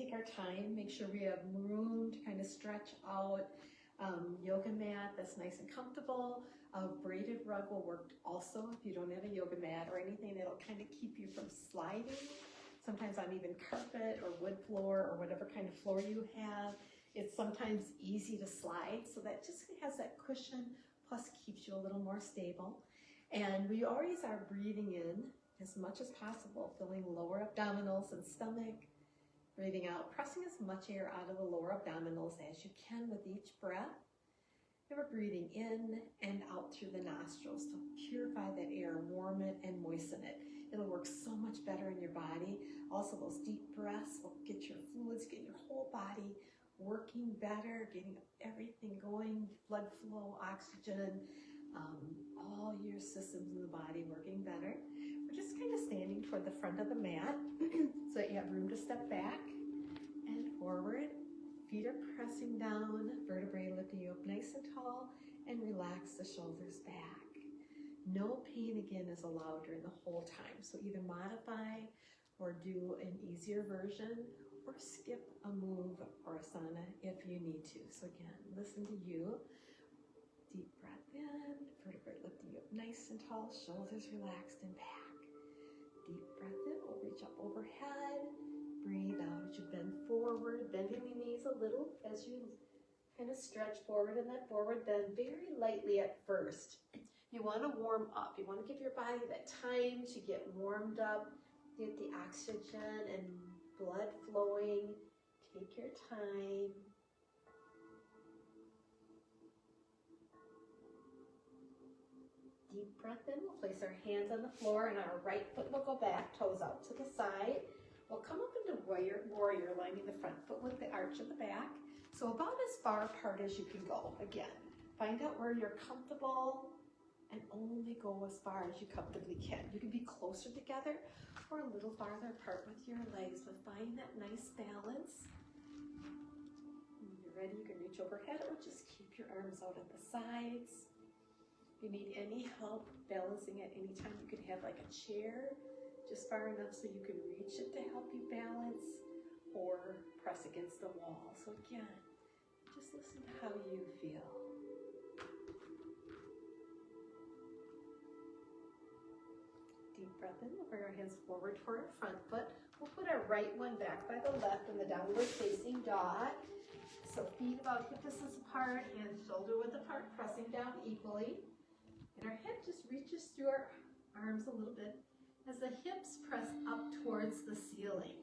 take our time, make sure we have room to kind of stretch out. Yoga mat that's nice and comfortable. A braided rug will work also if you don't have a yoga mat or anything that'll kind of keep you from sliding. Sometimes on even carpet or wood floor or whatever kind of floor you have, it's sometimes easy to slide, so that just has that cushion, plus keeps you a little more stable. And we always are breathing in as much as possible, filling lower abdominals and stomach. Breathing out, pressing as much air out of the lower abdominals as you can with each breath. And we're breathing in and out through the nostrils to purify that air, warm it, and moisten it. It'll work so much better in your body. Also, those deep breaths will get your fluids, get your whole body working better, getting everything going, blood flow, oxygen, all your systems in the body working better. We're just kind of standing toward the front of the mat so that you have room to step back and forward. Feet are pressing down, vertebrae lifting you up nice and tall, and relax the shoulders back. No pain again is allowed during the whole time, so either modify or do an easier version or skip a move or asana if you need to. So again, listen to you. Deep breath in, vertebrae lifting you up nice and tall, shoulders relaxed and back. Deep breath in, we'll reach up overhead. Breathe out as you bend forward, bending the knees a little as you kind of stretch forward, and that forward bend very lightly at first. You want to warm up. You want to give your body that time to get warmed up, get the oxygen and blood flowing. Take your time. Deep breath in. We'll place our hands on the floor and our right foot will go back, toes out to the side. We'll come up into warrior, lining the front foot with the arch of the back. So about as far apart as you can go. Again, find out where you're comfortable and only go as far as you comfortably can. You can be closer together or a little farther apart with your legs, but find that nice balance. When you're ready, you can reach overhead or just keep your arms out at the sides. If you need any help balancing at any time, you can have like a chair just far enough so you can reach it to help you balance, or press against the wall. So again, just listen to how you feel. Deep breath in, we'll bring our hands forward toward our front foot. We'll put our right one back by the left in the downward facing dog. So feet about hip distance apart, hands shoulder width apart, pressing down equally. And our head just reaches through our arms a little bit as the hips press up towards the ceiling.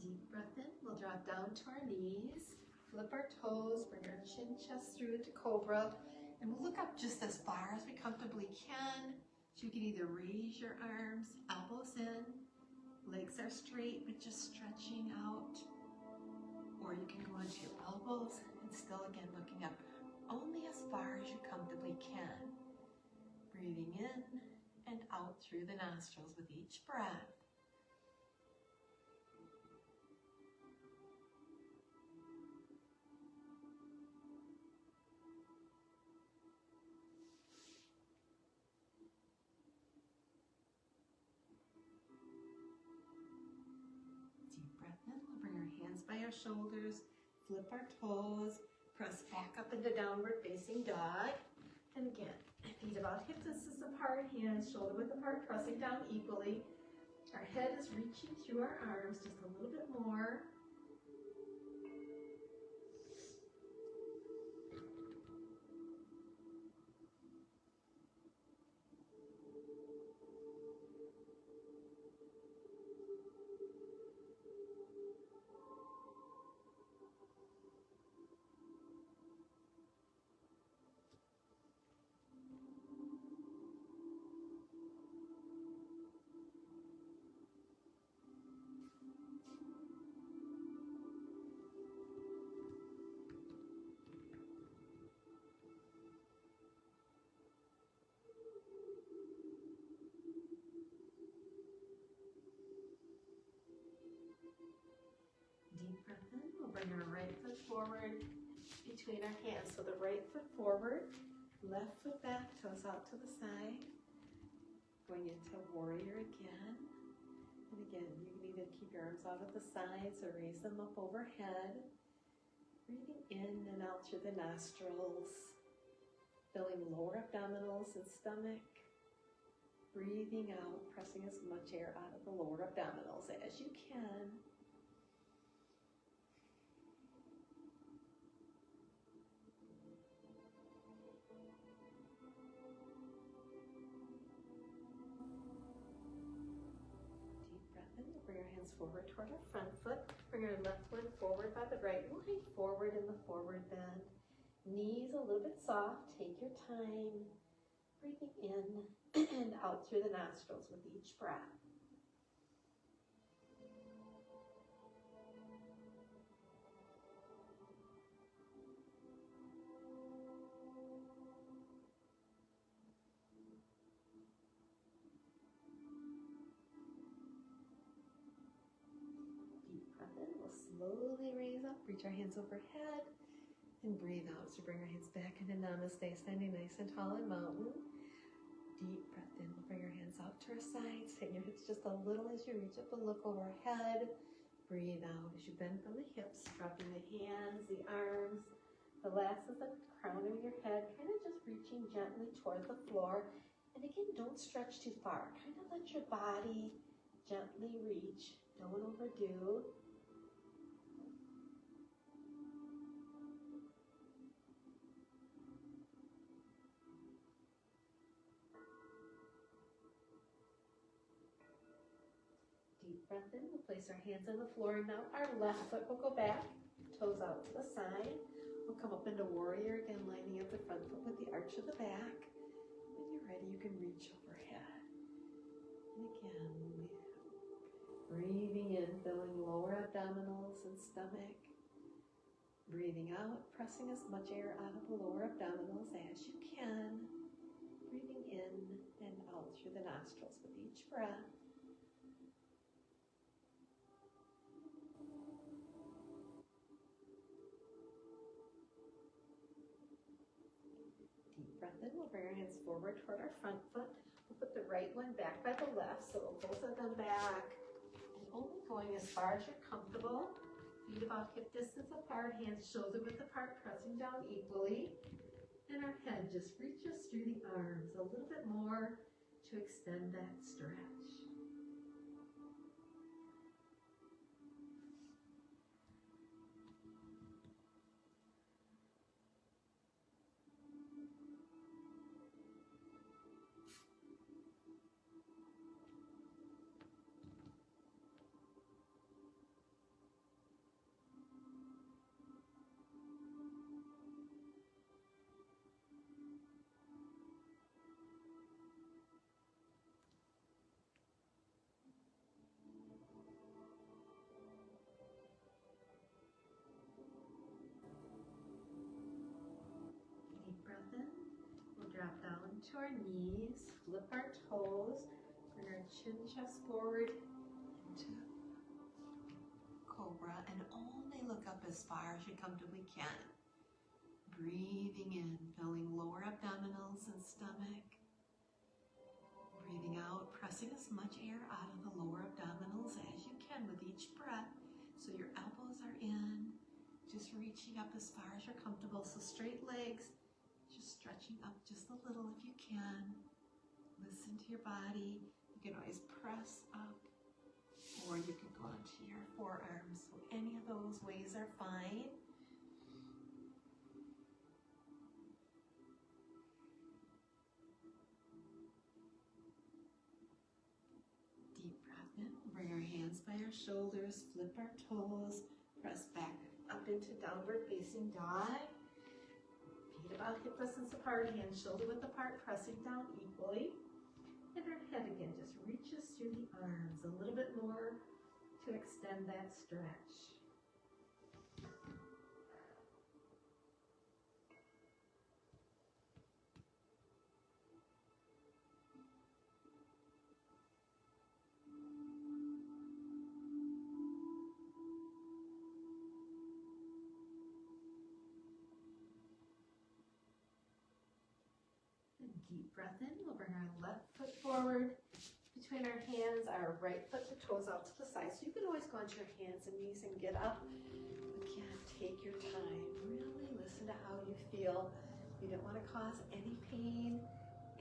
Deep breath in, we'll drop down to our knees, flip our toes, bring our chin, chest through into cobra, and we'll look up just as far as we comfortably can. So you can either raise your arms, elbows in, legs are straight but just stretching out, or you can go into your elbows and still again looking up only as far as you comfortably can. Breathing in and out through the nostrils with each breath. By our shoulders, flip our toes, press back up into downward facing dog. And again, feet about hip distance apart, hands shoulder width apart, pressing down equally. Our head is reaching through our arms just a little bit more. bring our right foot forward between our hands. So the right foot forward, left foot back, toes out to the side. Going into warrior again. And again, you can either keep your arms out at the sides or raise them up overhead. Breathing in and out through the nostrils. Filling lower abdominals and stomach. Breathing out, pressing as much air out of the lower abdominals as you can. Bring our hands forward toward our front foot. Bring our left one forward by the right. Line forward in the forward bend. Knees a little bit soft. Take your time. Breathing in and out through the nostrils with each breath. Slowly raise up, reach our hands overhead, and breathe out. So bring our hands back into Namaste, standing nice and tall and mountain. Deep breath in, we'll bring our hands out to our sides. Take your hips just a little as you reach up and look overhead. Breathe out as you bend from the hips, dropping the hands, the arms. The last is the crown of your head, kind of just reaching gently toward the floor. And again, don't stretch too far. Kind of let your body gently reach. Don't overdo. Deep breath in, we'll place our hands on the floor. Now our left foot will go back, toes out to the side. We'll come up into warrior, again lining up the front foot with the arch of the back. When you're ready, you can reach overhead. And again, breathing in, filling lower abdominals and stomach. Breathing out, pressing as much air out of the lower abdominals as you can. Breathing in and out through the nostrils with each breath. Breath in, we'll bring our hands forward toward our front foot. We'll put the right one back by the left, so both of them back. And only going as far as you're comfortable. Feet about hip distance apart, hands shoulder width apart, pressing down equally. And our head just reaches through the arms a little bit more to extend that stretch. Drop down to our knees, flip our toes, bring our chin, chest forward into cobra, and only look up as far as you comfortably can. Breathing in, filling lower abdominals and stomach. Breathing out, pressing as much air out of the lower abdominals as you can with each breath. So your elbows are in, just reaching up as far as you're comfortable. So straight legs. Just stretching up just a little if you can. Listen to your body. You can always press up, or you can go onto your forearms. So any of those ways are fine. Deep breath in. Bring our hands by our shoulders, flip our toes, press back up into downward facing dog. Feet about hip distance apart, hands shoulder width apart, pressing down equally. And our head again just reaches through the arms a little bit more to extend that stretch. deep breath in. We'll bring our left foot forward between our hands, our right foot, the toes out to the side. So you can always go onto your hands and knees and get up. Again, take your time. Really listen to how you feel. You don't want to cause any pain,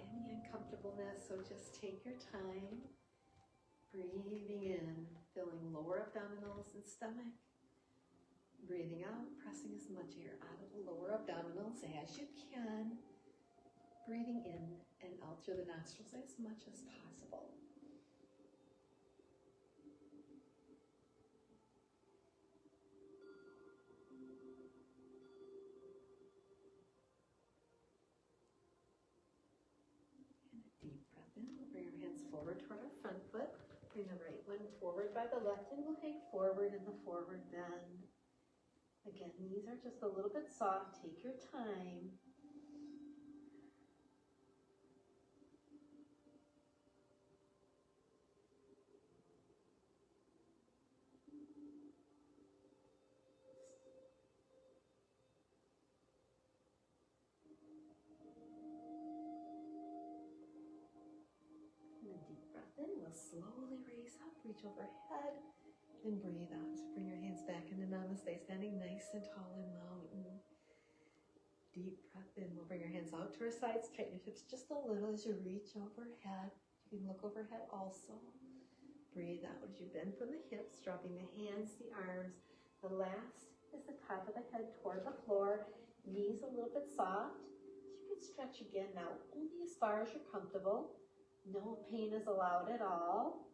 any uncomfortableness, so just take your time. Breathing in, filling lower abdominals and stomach. Breathing out, pressing as much air out of the lower abdominals as you can. Breathing in and out through the nostrils as much as possible. And a deep breath in. We'll bring our hands forward toward our front foot. Bring the right one forward by the left, and we'll hang forward in the forward bend. Again, knees are just a little bit soft. Take your time. And a deep breath in. We'll slowly raise up, reach overhead, and breathe out. So bring your hands back into Namaste, standing nice and tall in mountain. Deep breath in. We'll bring your hands out to our sides. Tighten your hips just a little as you reach overhead. You can look overhead also. Breathe out as you bend from the hips, dropping the hands, the arms. The last is the top of the head toward the floor. Knees a little bit soft. So you can stretch again now, only as far as you're comfortable. No pain is allowed at all.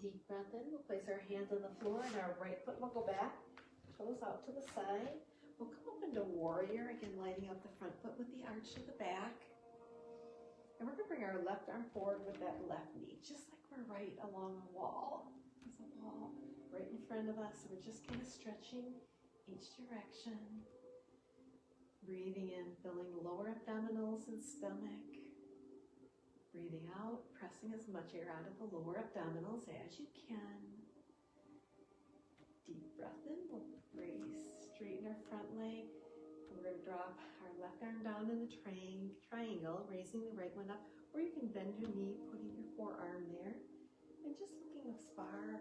Deep breath in. We'll place our hands on the floor and our right foot will go back. Toes out to the side. We'll come up into warrior. Again, lining up the front foot with the arch to the back. And we're going to bring our left arm forward with that left knee, just like we're right along a wall. There's a wall right in front of us. So we're just kind of stretching each direction. Breathing in, filling lower abdominals and stomach. Breathing out, pressing as much air out of the lower abdominals as you can. Deep breath in. We'll raise, straighten our front leg. We're going to drop our left arm down in the triangle, raising the right one up. Or you can bend your knee, putting your forearm there. And just looking as far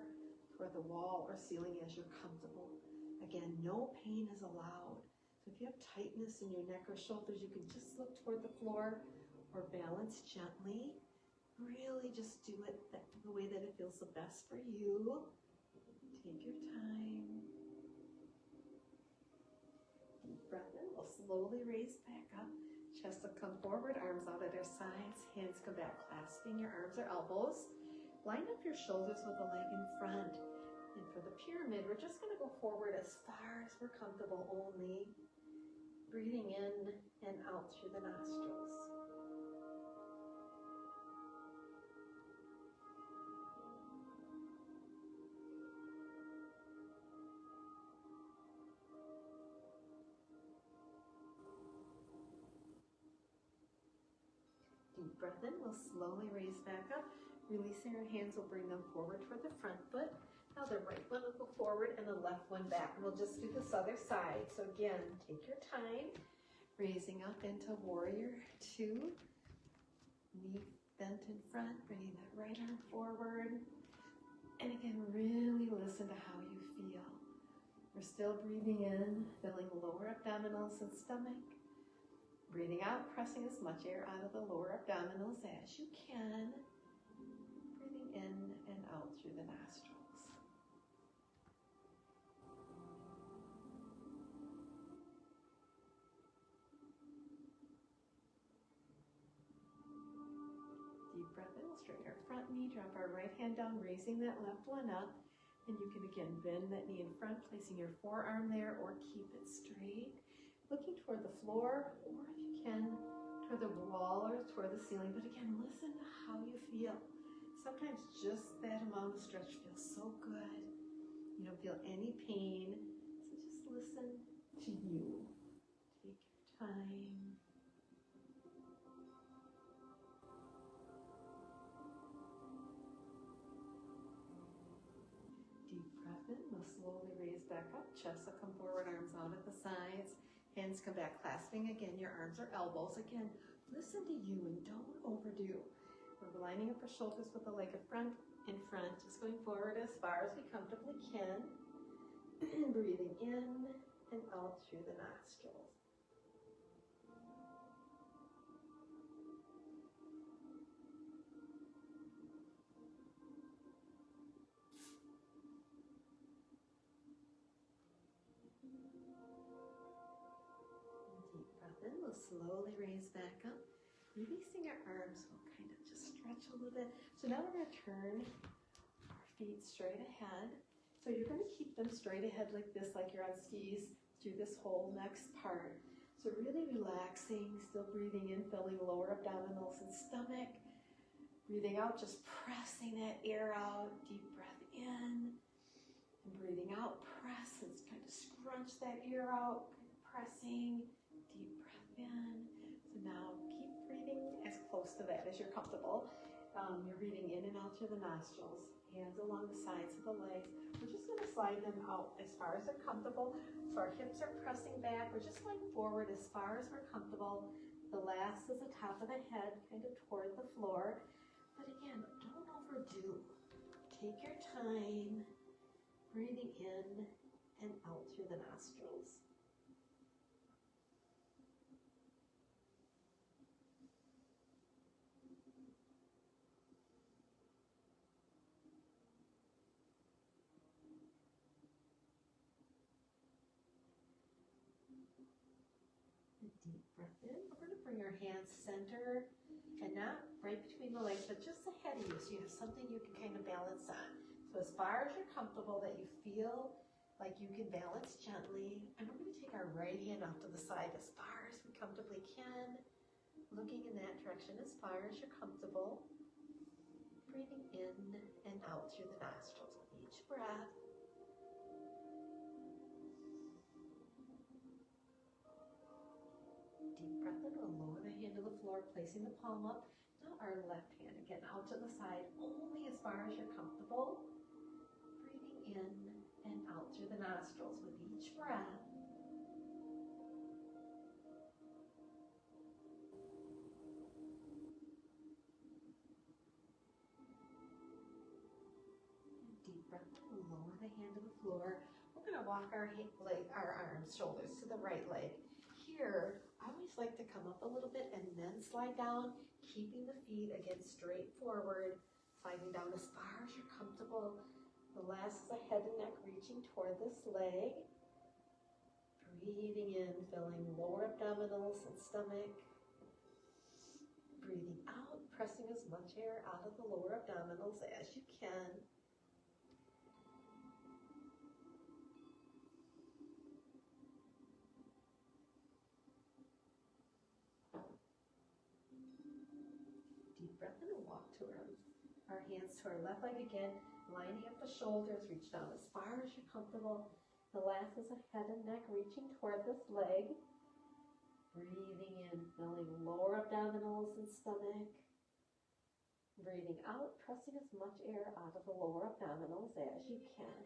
toward the wall or ceiling as you're comfortable. Again, no pain is allowed. So if you have tightness in your neck or shoulders, you can just look toward the floor. Or balance gently. Really just do it the way that it feels the best for you. Take your time. Deep breath in. We'll slowly raise back up. Chest will come forward, arms out at our sides. Hands come back, clasping your arms or elbows. Line up your shoulders with the leg in front. And for the pyramid, we're just going to go forward as far as we're comfortable only. Breathing in and out through the nostrils. Deep breath in. We'll slowly raise back up. Releasing our hands, we'll bring them forward toward the front foot. Now the right one will go forward and the left one back. And we'll just do this other side. So again, take your time. Raising up into warrior 2. Knee bent in front. Bringing that right arm forward. And again, really listen to how you feel. We're still breathing in, filling lower abdominals and stomach. Breathing out, pressing as much air out of the lower abdominals as you can. Breathing in and out through the nostrils. Deep breath in. We'll straighten our front knee, drop our right hand down, raising that left one up. And you can again bend that knee in front, placing your forearm there, or keep it straight. Looking toward the floor, or if you can, toward the wall or toward the ceiling. But again, listen to how you feel. Sometimes just that amount of stretch feels so good. You don't feel any pain. So just listen to you. Take your time. slowly raise back up. Chest will come forward, arms out at the sides. Hands come back, clasping again. Your arms or elbows. Again, listen to you and don't overdo. We're lining up our shoulders with the leg in front, just going forward as far as we comfortably can. Breathing in and out through the nostrils. Deep breath in. We'll slowly raise back up. Releasing our arms, we'll kind of just stretch a little bit. So now we're going to turn our feet straight ahead. So you're going to keep them straight ahead like this, like you're on skis through this whole next part. So really relaxing, still breathing in, filling lower abdominals and stomach. Breathing out, just pressing that air out. Deep breath in. And breathing out, press and kind of scrunch that air out. Pressing, deep breath in. So now keep breathing as close to that as you're comfortable. You're breathing in and out through the nostrils. Hands along the sides of the legs. We're just going to slide them out as far as they're comfortable. So our hips are pressing back. We're just going forward as far as we're comfortable. The last is the top of the head, kind of toward the floor. But again, don't overdo. Take your time, breathing in and out through the nostrils. Deep breath in. We're going to bring our hands center and not right between the legs, but just ahead of you so you have something you can kind of balance on. So as far as you're comfortable that you feel like you can balance gently, and we're going to take our right hand out to the side as far as we comfortably can, looking in that direction as far as you're comfortable, breathing in and out through the nostrils with each breath. Deep breath in, we'll lower the hand to the floor, placing the palm up. Now our left hand again out to the side, only as far as you're comfortable. Breathing in and out through the nostrils with each breath. Deep breath in, we'll lower the hand to the floor. We're going to walk our arms, shoulders to the right leg. Here, I always like to come up a little bit and then slide down, keeping the feet again straight forward, sliding down as far as you're comfortable. The last is the head and neck reaching toward this leg. Breathing in, filling lower abdominals and stomach. Breathing out, pressing as much air out of the lower abdominals as you can. Deep breath in and walk to our hands to our left leg again, lining up the shoulders, reach down as far as you're comfortable. The last is the head and neck reaching toward this leg. Breathing in, filling lower abdominals and stomach. Breathing out, pressing as much air out of the lower abdominals as you can.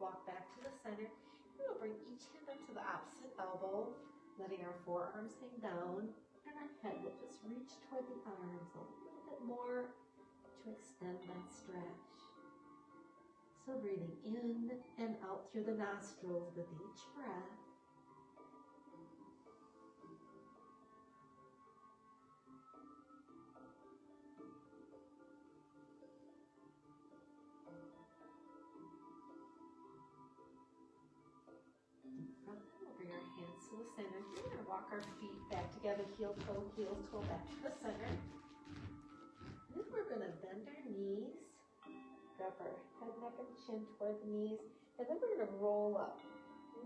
Walk back to the center. We'll bring each hand up to the opposite elbow, letting our forearms hang down, and our head will just reach toward the arms a little bit more to extend that stretch. So breathing in and out through the nostrils with each breath. To the center. We're going to walk our feet back together, heel toe back to the center. And then we're going to bend our knees, grab our head, neck, and chin toward the knees, and then we're going to roll up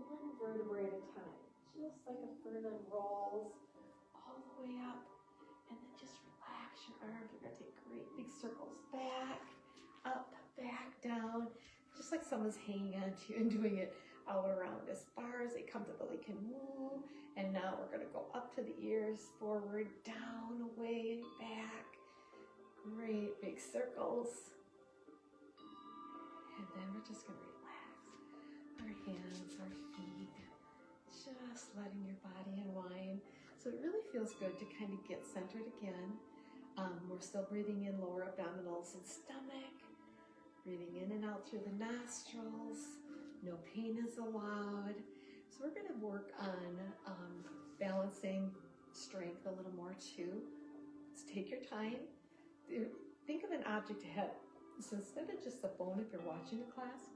one vertebrae at a time, just like a fern rolls all the way up. And then just relax your arms. We're going to take great big circles back, up, back down, just like someone's hanging on to you and doing it all around as far as they comfortably can move. And now we're going to go up to the ears, forward, down, away, and back. Great big circles. And then we're just going to relax our hands, our feet, just letting your body unwind. So it really feels good to kind of get centered again. We're still breathing in lower abdominals and stomach, breathing in and out through the nostrils. No pain is allowed. So we're going to work on balancing strength a little more too. Let's take your time. Think of an object ahead. So instead of just the phone, if you're watching a class,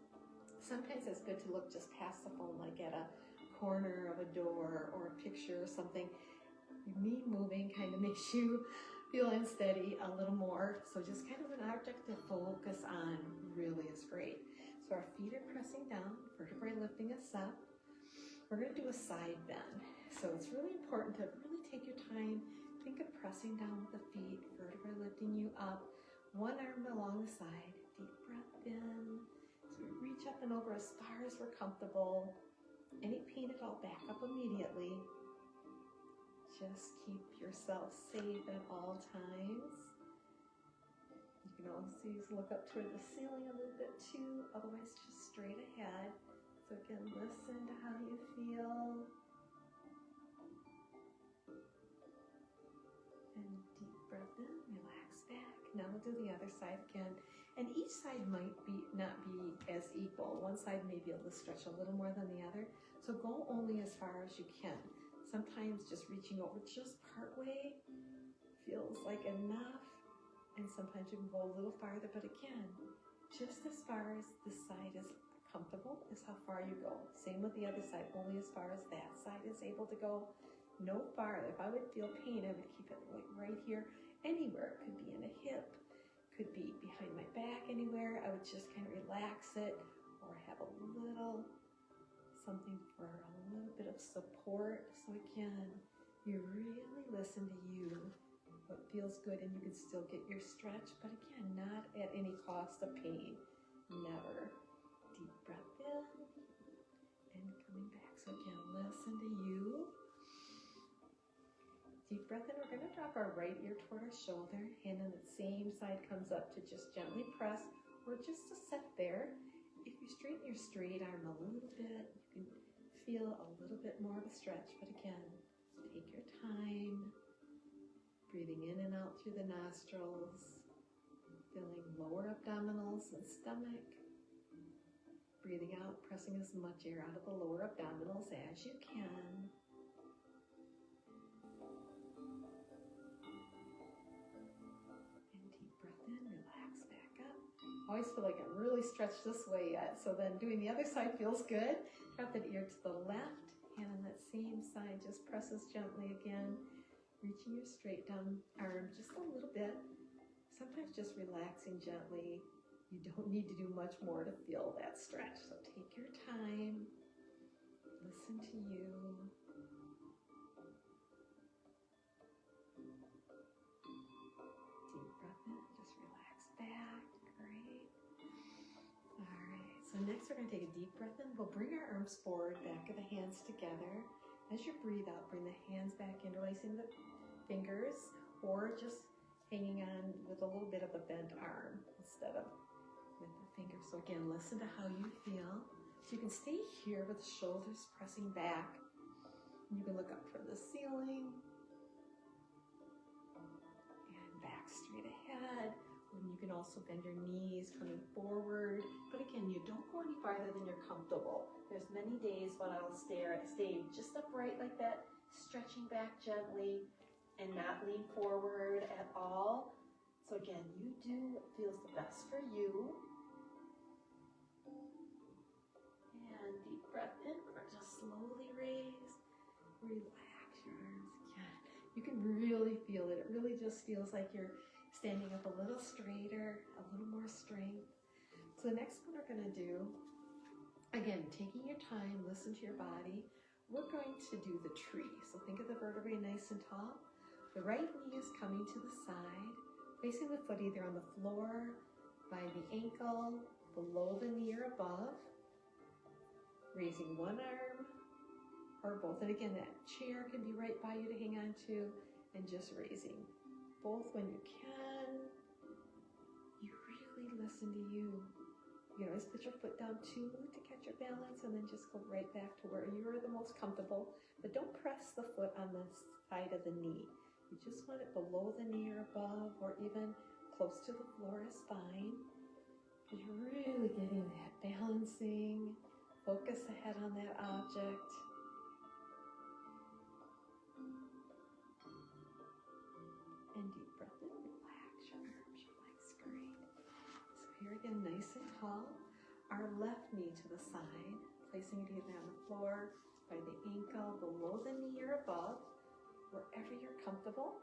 sometimes it's good to look just past the phone, like at a corner of a door or a picture or something. Me moving kind of makes you feel unsteady a little more. So just kind of an object to focus on really is great. So our feet are pressing down, vertebrae lifting us up. We're going to do a side bend. So it's really important to really take your time. Think of pressing down with the feet, vertebrae lifting you up. One arm along the side. Deep breath in. So we reach up and over as far as we're comfortable. Any pain at all, back up immediately. Just keep yourself safe at all times. You can always look up toward the ceiling a little bit too, otherwise just straight ahead. So again, listen to how you feel. And deep breath in, relax back. Now we'll do the other side again. And each side might not be as equal. One side may be able to stretch a little more than the other. So go only as far as you can. Sometimes just reaching over just part way feels like enough. And sometimes you can go a little farther, but again, just as far as this side is comfortable is how far you go. Same with the other side, only as far as that side is able to go. No farther. If I would feel pain, I would keep it like right here, anywhere. It could be in a hip, could be behind my back, anywhere. I would just kind of relax it or have a little something for a little bit of support. So again, you really listen to you, what feels good, and you can still get your stretch, but again, not at any cost of pain. Never. Deep breath in and coming back. So again, listen to you. Deep breath in. We're going to drop our right ear toward our shoulder. Hand on the same side comes up to just gently press or just to sit there. If you straighten your straight arm a little bit, you can feel a little bit more of a stretch. But again, take your time. Breathing in and out through the nostrils. Feeling lower abdominals and stomach. Breathing out, pressing as much air out of the lower abdominals as you can. And deep breath in, relax back up. Always feel like I'm really stretched this way yet. So then doing the other side feels good. Drop that ear to the left. Hand on that same side just presses gently again. Reaching your straight down arm just a little bit. Sometimes just relaxing gently. You don't need to do much more to feel that stretch. So take your time. Listen to you. Deep breath in. Just relax back. Great. All right. So next we're going to take a deep breath in. We'll bring our arms forward, back of the hands together. As you breathe out, bring the hands back, interlacing the fingers, or just hanging on with a little bit of a bent arm instead of with the fingers. So again, listen to how you feel. So you can stay here with the shoulders pressing back. You can look up for the ceiling and back straight ahead. And you can also bend your knees coming forward. But again, you don't go any farther than you're comfortable. There's many days when I'll stay just upright like that, stretching back gently and not lean forward at all. So again, you do what feels the best for you. And deep breath in. We're going to just slowly raise. Relax your arms again. You can really feel it. It really just feels like you're standing up a little straighter, a little more strength. So the next one we're going to do, again, taking your time, listen to your body. We're going to do the tree. So think of the vertebrae nice and tall. The right knee is coming to the side, facing the foot either on the floor, by the ankle, below the knee or above. Raising one arm or both. And again, that chair can be right by you to hang on to, and just raising both when you can. You really listen to you. You can always put your foot down too to catch your balance, and then just go right back to where you are the most comfortable. But don't press the foot on the side of the knee. You just want it below the knee or above, or even close to the floor is fine. Because you're really getting that balancing. Focus ahead on that object. And deep breath in, relax your arms, your legs, great. So here again, nice and tall. Our left knee to the side, placing it either on the floor, by the ankle, below the knee or above, wherever you're comfortable.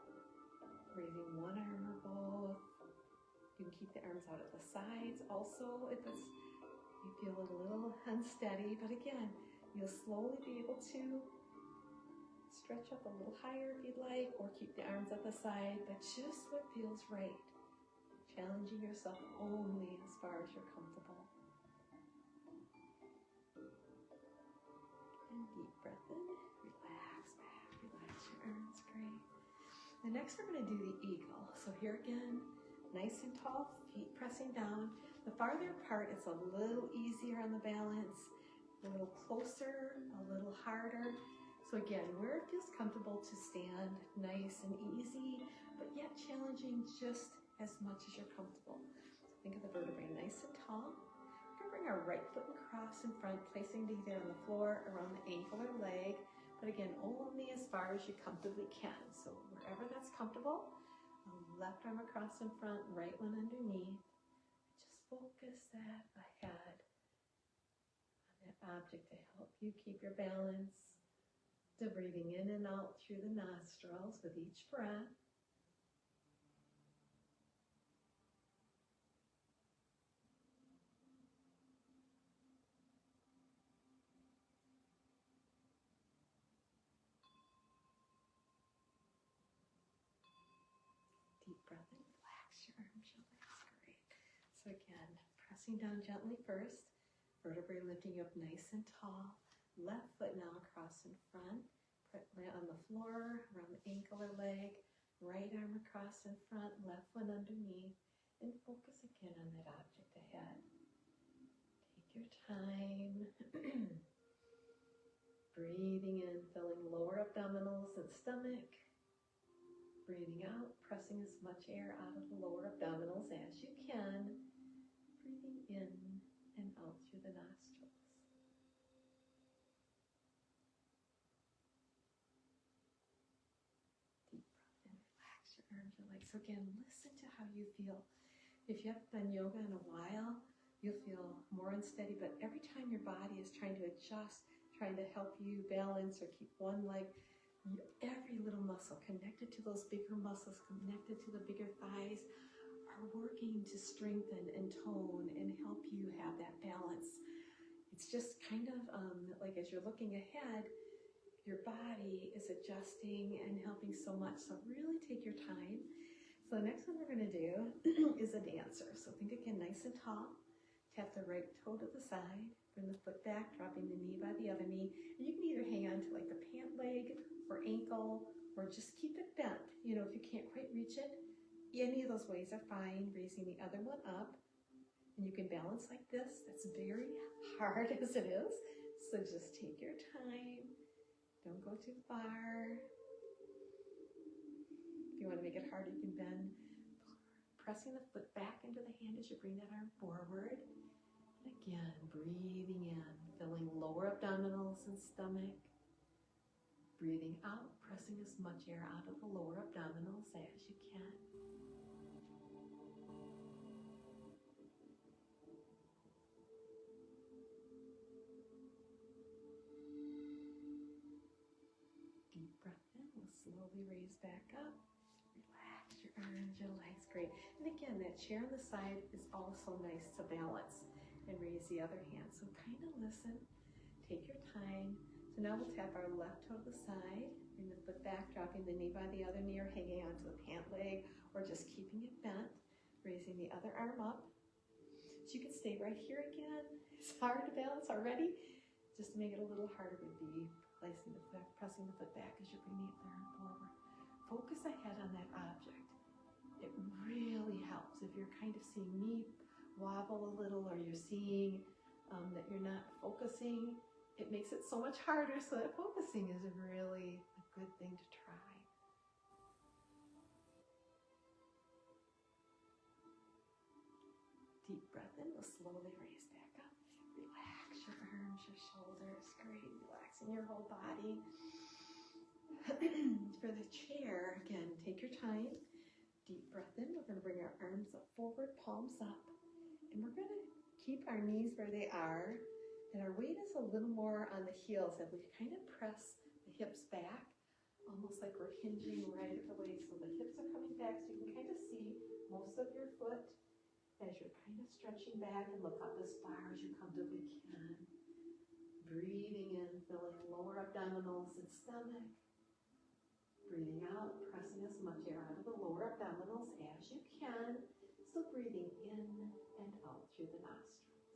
Raising one arm or both. You can keep the arms out at the sides. Also, if you feel a little unsteady, but again, you'll slowly be able to stretch up a little higher if you'd like, or keep the arms at the side, but just what feels right. Challenging yourself only as far as you're comfortable. And deep breath in, relax back, relax your arms, great. And next we're going to do the eagle. So here again, nice and tall, feet pressing down. The farther apart, it's a little easier on the balance, a little closer, a little harder. So again, where it feels comfortable to stand, nice and easy, but yet challenging just as much as you're comfortable. So think of the vertebrae nice and tall. We're going to bring our right foot and cross in front, placing it either on the floor, around the ankle or leg, but again, only as far as you comfortably can. So wherever that's comfortable, left arm across in front, right one underneath. Focus that ahead on that object to help you keep your balance. So breathing in and out through the nostrils with each breath. Deep breath in, relax your arms, your legs, great. So again, pressing down gently first, vertebrae lifting up nice and tall. Left foot now across in front, land on the floor, around the ankle or leg. Right arm across in front, left one underneath, and focus again on that object ahead. Take your time. Breathing in, filling lower abdominals and stomach. Breathing out, pressing as much air out of the lower abdominals as you can. Breathing in and out through the nostrils. Deep breath in, relax your arms and legs. So again, listen to how you feel. If you haven't done yoga in a while, you'll feel more unsteady, but every time your body is trying to adjust, trying to help you balance or keep one leg, every little muscle connected to those bigger muscles, connected to the bigger thighs, are working to strengthen and tone and help you have that balance. It's just kind of like as you're looking ahead, your body is adjusting and helping so much. So really take your time. So the next one we're going to do is a dancer. So think again, nice and tall. Tap the right toe to the side. Bring the foot back, dropping the knee by the other knee. And you can either hang on to like the pant leg or ankle, or just keep it bent. You know, if you can't quite reach it, any of those ways are fine. Raising the other one up. And you can balance like this. That's very hard as it is. So just take your time. Don't go too far. If you want to make it hard, you can bend. Pressing the foot back into the hand as you bring that arm forward. And again, breathing in, filling lower abdominals and stomach. Breathing out, pressing as much air out of the lower abdominals as you can. Deep breath in, we'll slowly raise back up. Relax your arms, your legs, great. And again, that chair on the side is also nice to balance. And raise the other hand. So kind of listen, take your time. So now we'll tap our left toe to the side, bring the foot back, dropping the knee by the other knee or hanging onto the pant leg, or just keeping it bent. Raising the other arm up, But you can stay right here again. It's hard to balance already. Just to make it a little harder would be pressing the foot back as you're bringing the arm forward. Focus ahead on that object. It really helps if you're kind of seeing me wobble a little, or you're seeing that you're not focusing. It makes it so much harder, so that focusing is really a good thing to try. Deep breath in, we'll slowly raise back up. Relax your arms, your shoulders, great. Relaxing your whole body. For the chair, again, take your time. Deep breath in, we're going to bring our arms up forward, palms up. And we're going to keep our knees where they are. And our weight is a little more on the heels as we kind of press the hips back, almost like we're hinging right at the waist. So the hips are coming back, so you can kind of see most of your foot as you're kind of stretching back, and look up as far as you comfortably can. Breathing in, filling lower abdominals and stomach. Breathing out, pressing as much air out of the lower abdominals as you can. Still breathing in and out through the nostrils.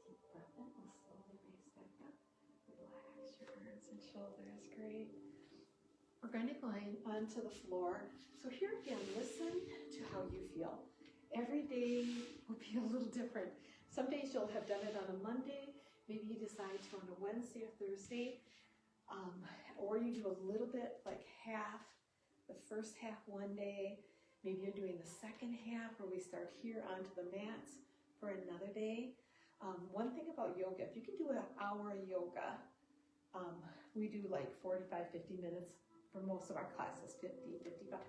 Deep breath in, we'll slowly raise back up. Relax your arms and shoulders, great. We're going to go onto the floor. So here again, listen to how you feel. Every day will be a little different. Some days you'll have done it on a Monday. Maybe you decide to on a Wednesday or Thursday. Or you do a little bit, like half, the first half one day. Maybe you're doing the second half where we start here onto the mats for another day. One thing about yoga, if you can do an hour of yoga, we do like 45, 50 minutes for most of our classes, 50, 55.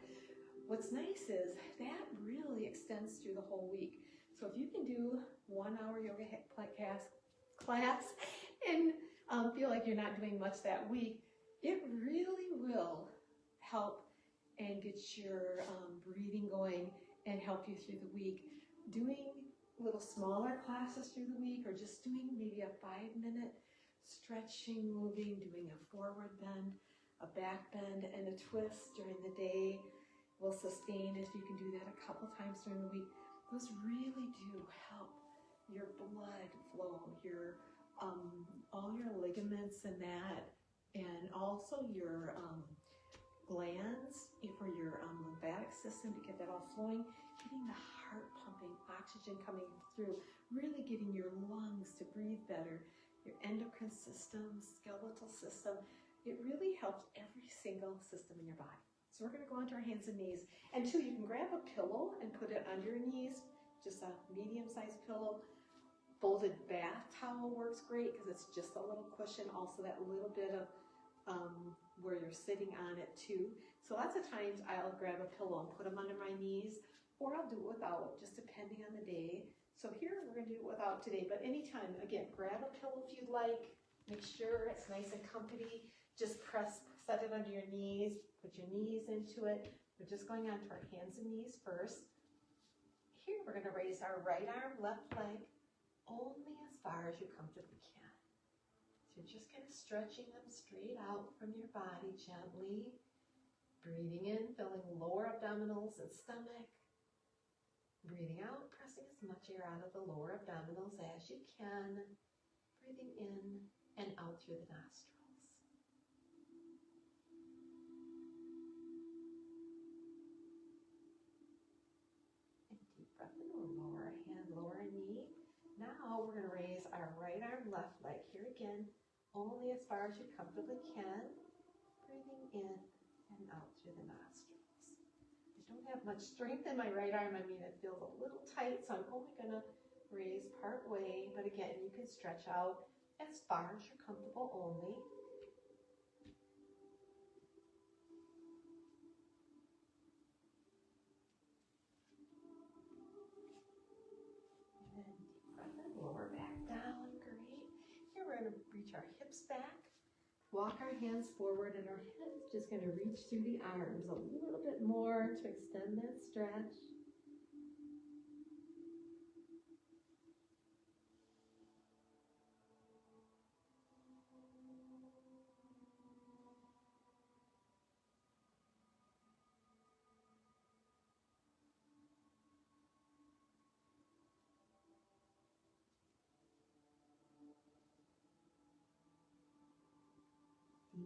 What's nice is that really extends through the whole week. So if you can do 1 hour yoga class and feel like you're not doing much that week, it really will help and get your breathing going and help you through the week. Doing little smaller classes through the week, or just doing maybe a 5-minute stretching, moving, doing a forward bend, a back bend, and a twist during the day will sustain if you can do that a couple times during the week. Those really do help your blood flow, your all your ligaments and that, and also your glands for your lymphatic system to get that all flowing, getting the heart pumping, oxygen coming through, really getting your lungs to breathe better, your endocrine system, skeletal system. It really helps every single system in your body. So we're going to go onto our hands and knees. And two, you can grab a pillow and put it under your knees, just a medium-sized pillow. Folded bath towel works great because it's just a little cushion, also that little bit of where you're sitting on it too. So lots of times I'll grab a pillow and put them under my knees, or I'll do it without, just depending on the day. So here we're going to do it without today, but anytime, again, grab a pillow if you'd like. Make sure it's nice and comfy. Just set it under your knees, put your knees into it. We're just going on to our hands and knees first. Here we're going to raise our right arm, left leg, only as far as you comfortably can. So you're just kind of stretching them straight out from your body gently. Breathing in, filling lower abdominals and stomach. Breathing out, pressing as much air out of the lower abdominals as you can. Breathing in and out through the nostrils. And deep breath in, we'll lower a hand, lower a knee. Now we're going to raise our right arm, left leg. Here again, only as far as you comfortably can. Breathing in and out through the nostrils. I don't have much strength in my right arm. I mean, it feels a little tight, so I'm only going to raise part way. But again, you can stretch out as far as you're comfortable only. Lower back down, great. Here we're going to reach our hips back, walk our hands forward, and our head is just going to reach through the arms a little bit more to extend that stretch.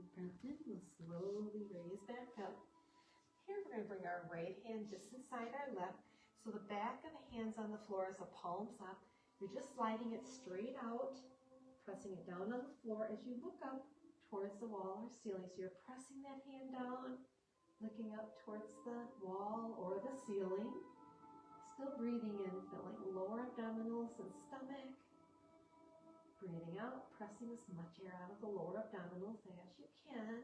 Deep breath in. We'll slowly raise back up. Here we're going to bring our right hand just inside our left. So the back of the hands on the floor is the palms up. You're just sliding it straight out, pressing it down on the floor as you look up towards the wall or ceiling. So you're pressing that hand down, looking up towards the wall or the ceiling. Still breathing in, filling lower abdominals and stomach. Breathing out, pressing as much air out of the lower abdominals as you can.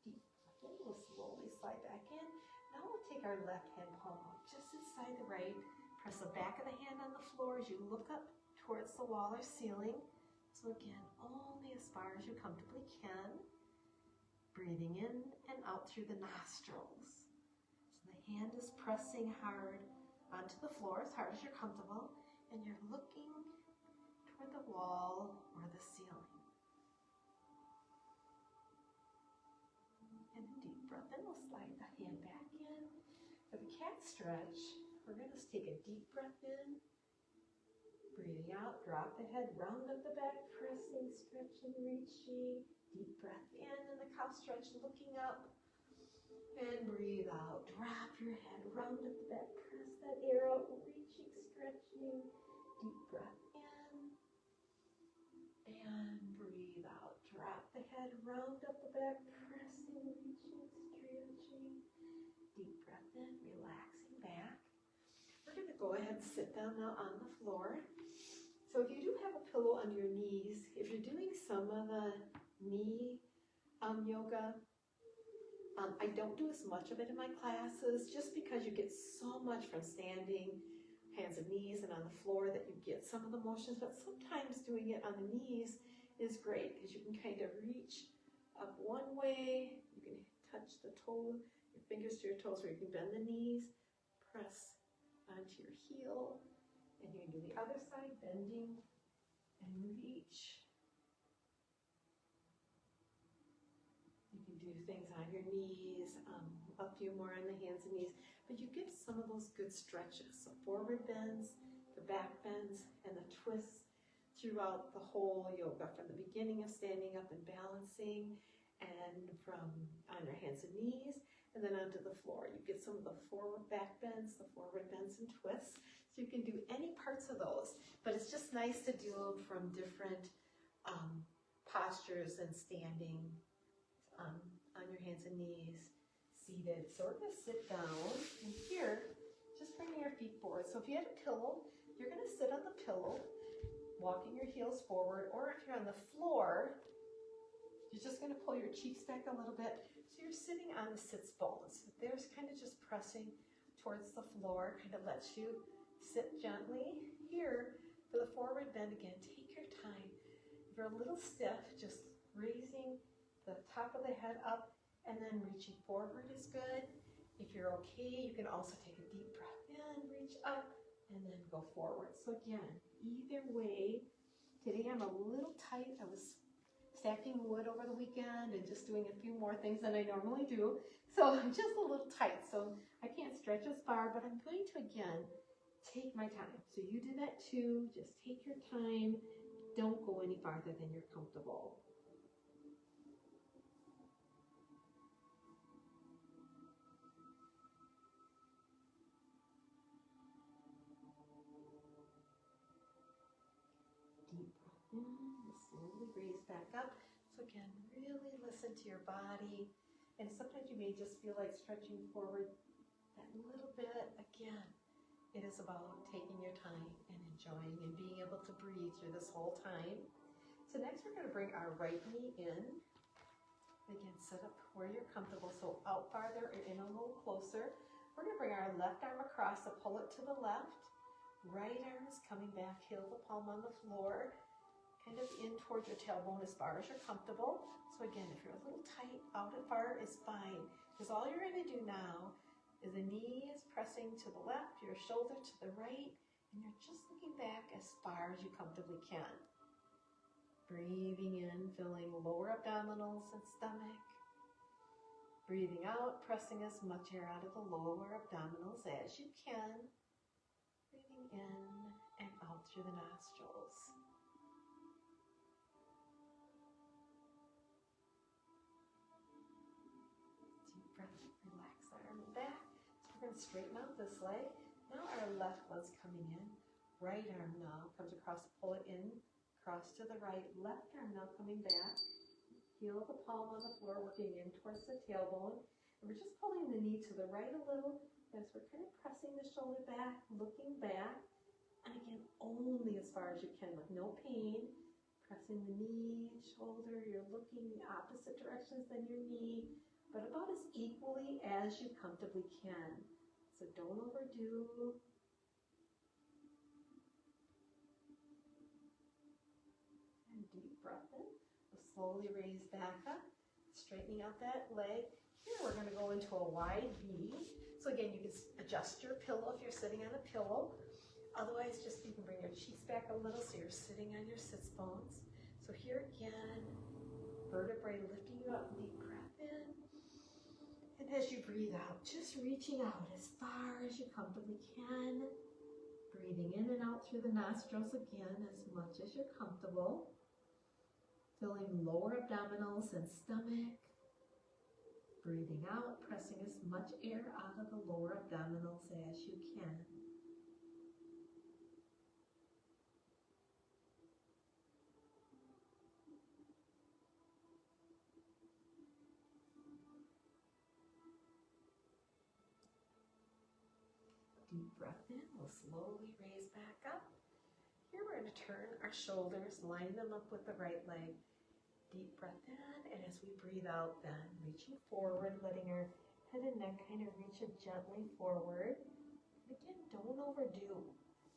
Deep breath in. We'll slowly slide back in. Now we'll take our left hand palm up just inside the right. Press the back of the hand on the floor as you look up towards the wall or ceiling. So again, only as far as you comfortably can. Breathing in and out through the nostrils. So the hand is pressing hard onto the floor as hard as you're comfortable, and you're looking toward the wall or the ceiling. And a deep breath in. We'll slide the hand back in. For the cat stretch, we're going to take a deep breath in, breathing out, drop the head, round up the back, pressing, stretching, reaching. Deep breath in the cow stretch, looking up, and breathe out. Drop your head, round up the back, press that air out, reaching, stretching. Deep breath in, and breathe out. Drop the head, round up the back, pressing, reaching, stretching. Deep breath in, relaxing back. We're going to go ahead and sit down now on the floor. So if you do have a pillow under your knees, if you're doing some of the knee yoga, I don't do as much of it in my classes just because you get so much from standing, hands and knees, and on the floor that you get some of the motions, but sometimes doing it on the knees is great because you can kind of reach up one way, you can touch the toe, your fingers to your toes, or you can bend the knees, press onto your heel, and you can do the other side, bending and reach. You can do things on your knees, a few more on the hands and knees, but you get some of those good stretches. So forward bends, the back bends, and the twists throughout the whole yoga, from the beginning of standing up and balancing, and from on your hands and knees, and then onto the floor. You get some of the forward back bends, the forward bends and twists. So you can do any parts of those, but it's just nice to do them from different postures and standing on your hands and knees, seated. So we're going to sit down, and here, just bringing your feet forward. So if you have a pillow, you're going to sit on the pillow, walking your heels forward, or if you're on the floor, you're just going to pull your cheeks back a little bit. So you're sitting on the sits bones. There's kind of just pressing towards the floor, kind of lets you sit gently. Here, for the forward bend again, take your time. If you're a little stiff, just raising the top of the head up and then reaching forward is good. If you're okay, you can also take a deep breath in, reach up, and then go forward. So again, either way, today I'm a little tight. I was stacking wood over the weekend and just doing a few more things than I normally do. So I'm just a little tight. So I can't stretch as far, but I'm going to, again, take my time. So you do that too. Just take your time. Don't go any farther than you're comfortable. Deep breath in, slowly raise back up. So again, really listen to your body. And sometimes you may just feel like stretching forward that little bit. Again, it is about taking your time and enjoying and being able to breathe through this whole time. So next we're going to bring our right knee in. Again, sit up where you're comfortable. So out farther or in a little closer. We're going to bring our left arm across, so pull it to the left. Right arm is coming back, heel the palm on the floor, kind of in towards your tailbone as far as you're comfortable. So again, if you're a little tight, out as far is fine. Because all you're going to do now is the knee is pressing to the left, your shoulder to the right, and you're just looking back as far as you comfortably can. Breathing in, filling lower abdominals and stomach. Breathing out, pressing as much air out of the lower abdominals as you can. Breathing in and out through the nostrils. going to straighten out this leg. Now our left one's coming in. Right arm now comes across, pull it in, cross to the right. Left arm now coming back. Heel the palm on the floor, working in towards the tailbone. And we're just pulling the knee to the right a little as we're kind of pressing the shoulder back, looking back. And again, only as far as you can with no pain. Pressing the knee, shoulder, you're looking the opposite directions than your knee, but about as equally as you comfortably can. So don't overdo. And deep breath in. We'll slowly raise back up, straightening out that leg. Here we're going to go into a wide V. So again, you can adjust your pillow if you're sitting on a pillow. Otherwise, just you can bring your cheeks back a little so you're sitting on your sits bones. So here again, vertebrae lifting you up, deep breath in. And as you breathe out, just reaching out as far as you comfortably can. Breathing in and out through the nostrils again as much as you're comfortable. Filling lower abdominals and stomach. Breathing out, pressing as much air out of the lower abdominals as you can. Deep breath in, we'll slowly raise back up. Here we're going to turn our shoulders, line them up with the right leg. Deep breath in, and as we breathe out then, reaching forward, letting our head and neck kind of reach it gently forward. And again, don't overdo.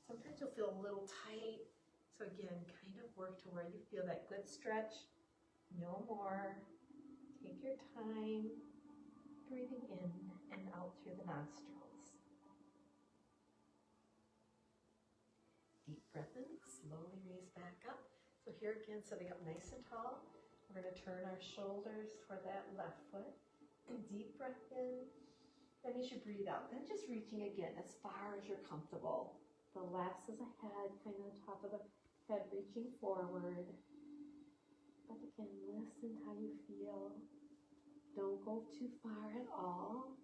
Sometimes you'll feel a little tight, so again, kind of work to where you feel that good stretch. No more. Take your time, breathing in and out through the nostrils. Deep breath in, slowly raise back up. So here again, sitting up nice and tall. We're going to turn our shoulders toward that left foot. And deep breath in. Then as you breathe out, then just reaching again as far as you're comfortable. The last is ahead, kind of the top of the head reaching forward. But again, listen how you feel. Don't go too far at all.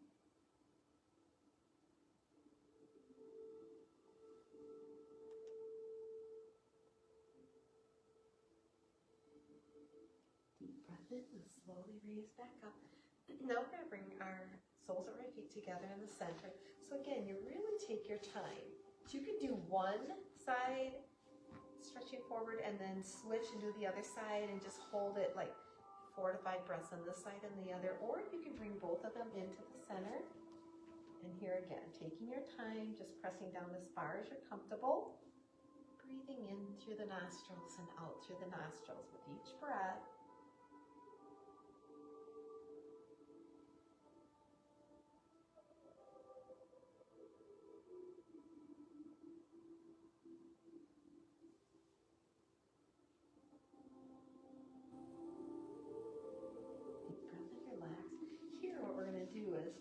And slowly raise back up. Now we're going to bring our soles of our feet together in the center. So again, you really take your time. So you can do one side, stretching forward, and then switch and do the other side and just hold it like 4 to 5 breaths on this side and the other. Or you can bring both of them into the center. And here again, taking your time, just pressing down as far as you're comfortable. Breathing in through the nostrils and out through the nostrils with each breath.